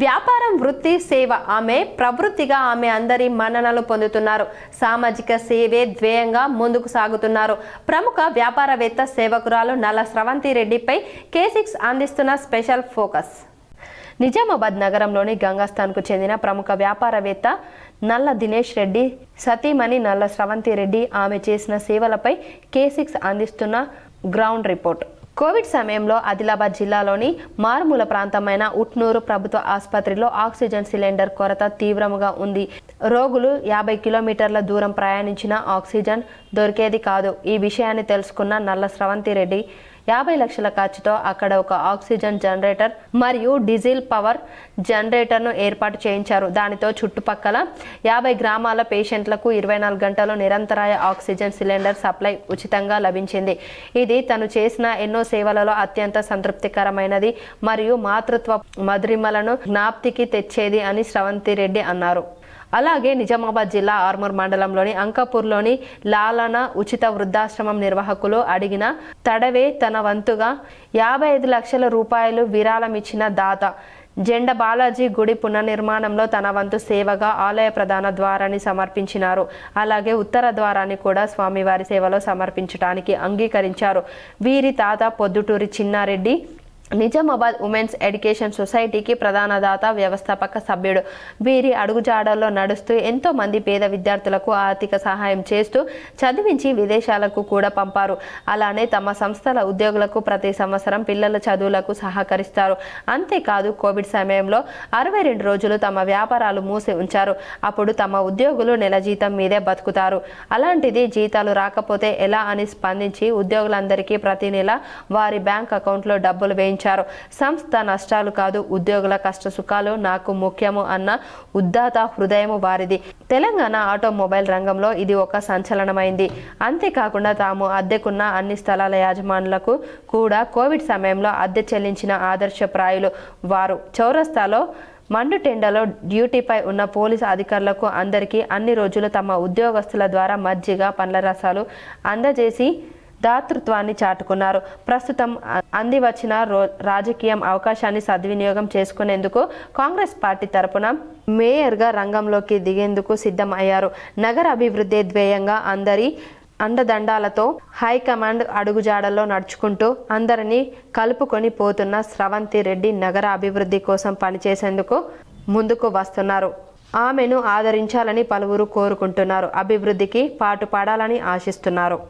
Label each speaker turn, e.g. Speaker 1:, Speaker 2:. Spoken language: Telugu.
Speaker 1: వ్యాపారం వృత్తి సేవ ఆమె ప్రవృత్తిగా ఆమె అందరి మన్ననలు పొందుతున్నారు. సామాజిక సేవే ధ్యేయంగా ముందుకు సాగుతున్నారు. ప్రముఖ వ్యాపారవేత్త సేవకురాలు నల్ల స్రవంతి రెడ్డిపై K6 అందిస్తున్న స్పెషల్ ఫోకస్. నిజామాబాద్ నగరంలోని గంగాస్థాన్కు చెందిన ప్రముఖ వ్యాపారవేత్త నల్ల దినేష్ రెడ్డి సతీమణి నల్ల స్రవంతి రెడ్డి ఆమె చేసిన సేవలపై K6 అందిస్తున్న గ్రౌండ్ రిపోర్ట్. కోవిడ్ సమయంలో ఆదిలాబాద్ జిల్లాలోని మారుమూల ప్రాంతమైన ఉట్నూరు ప్రభుత్వ ఆసుపత్రిలో ఆక్సిజన్ సిలిండర్ కొరత తీవ్రంగా ఉంది. రోగులు 50 కిలోమీటర్ల దూరం ప్రయాణించిన ఆక్సిజన్ దొరికేది కాదు. ఈ విషయాన్ని తెలుసుకున్న నల్ల స్రవంతి రెడ్డి 50 లక్షల ఖర్చుతో అక్కడ ఒక ఆక్సిజన్ జనరేటర్ మరియు డీజిల్ పవర్ జనరేటర్ను ఏర్పాటు చేయించారు. దానితో చుట్టుపక్కల 50 గ్రామాల పేషెంట్లకు 24 గంటలు నిరంతరాయ ఆక్సిజన్ సిలిండర్ సప్లై ఉచితంగా లభించింది. ఇది తను చేసిన ఎన్నో సేవలలో అత్యంత సంతృప్తికరమైనది మరియు మాతృత్వ మధురిమలను జ్ఞాప్తికి తెచ్చేది అని స్రవంతి రెడ్డి అన్నారు. అలాగే నిజామాబాద్ జిల్లా ఆర్మూర్ మండలంలోని అంకాపూర్లోని లాలన ఉచిత వృద్ధాశ్రమం నిర్వాహకులు అడిగిన తడవే తన వంతుగా 55 లక్షల రూపాయలు విరాళం ఇచ్చిన దాత జెండ బాలాజీ గుడి పునర్నిర్మాణంలో తన వంతు సేవగా ఆలయ ప్రధాన ద్వారాన్ని సమర్పించినారు. అలాగే ఉత్తర ద్వారాన్ని కూడా స్వామివారి సేవలో సమర్పించడానికి అంగీకరించారు. వీరి తాత పొద్దుటూరి చిన్నారెడ్డి నిజామాబాద్ ఉమెన్స్ ఎడ్యుకేషన్ సొసైటీకి ప్రధాన దాత, వ్యవస్థాపక సభ్యుడు. వీరి అడుగుజాడల్లో నడుస్తూ ఎంతో మంది పేద విద్యార్థులకు ఆర్థిక సహాయం చేస్తూ చదివించి విదేశాలకు కూడా పంపారు. అలానే తమ సంస్థల ఉద్యోగులకు ప్రతి సంవత్సరం పిల్లల చదువులకు సహకరిస్తారు. అంతేకాదు కోవిడ్ సమయంలో 62 రోజులు తమ వ్యాపారాలు మూసి ఉంచారు. అప్పుడు తమ ఉద్యోగులు నెల జీతం మీదే బతుకుతారు. అలాంటిది జీతాలు రాకపోతే ఎలా అని స్పందించి ఉద్యోగులందరికీ ప్రతి నెల వారి బ్యాంక్ అకౌంట్లో డబ్బులు వేయించారు. సంస్థ నష్టాలు కాదు, ఉద్యోగుల కష్ట సుఖాలు నాకు ముఖ్యము అన్న ఉద్దాత హృదయము వారిది. తెలంగాణ ఆటోమొబైల్ రంగంలో ఇది ఒక సంచలనమైంది. అంతేకాకుండా తాము అద్దెకున్న అన్ని స్థలాల యాజమానులకు కూడా కోవిడ్ సమయంలో అద్దె చెల్లించిన ఆదర్శప్రాయులు వారు. చౌరస్తాలో మండుటెండలో డ్యూటీపై ఉన్న పోలీసు అధికారులకు అందరికీ అన్ని రోజులు తమ ఉద్యోగస్తుల ద్వారా మజ్జిగ, పండ్ల రసాలు అందజేసి దాతృత్వాన్ని చాటుకున్నారు. ప్రస్తుతం అందివచ్చిన రాజకీయం అవకాశాన్ని సద్వినియోగం చేసుకునేందుకు కాంగ్రెస్ పార్టీ తరపున మేయర్గా రంగంలోకి దిగేందుకు సిద్ధం అయ్యారు. నగర అభివృద్ధి ధ్యేయంగా అందరి అండదండాలతో హైకమాండ్ అడుగుజాడల్లో నడుచుకుంటూ అందరినీ కలుపుకొని పోతున్న స్రవంతి రెడ్డి నగర అభివృద్ధి కోసం పనిచేసేందుకు ముందుకు వస్తున్నారు. ఆమెను ఆదరించాలని పలువురు కోరుకుంటున్నారు. అభివృద్ధికి పాటుపడాలని ఆశిస్తున్నారు.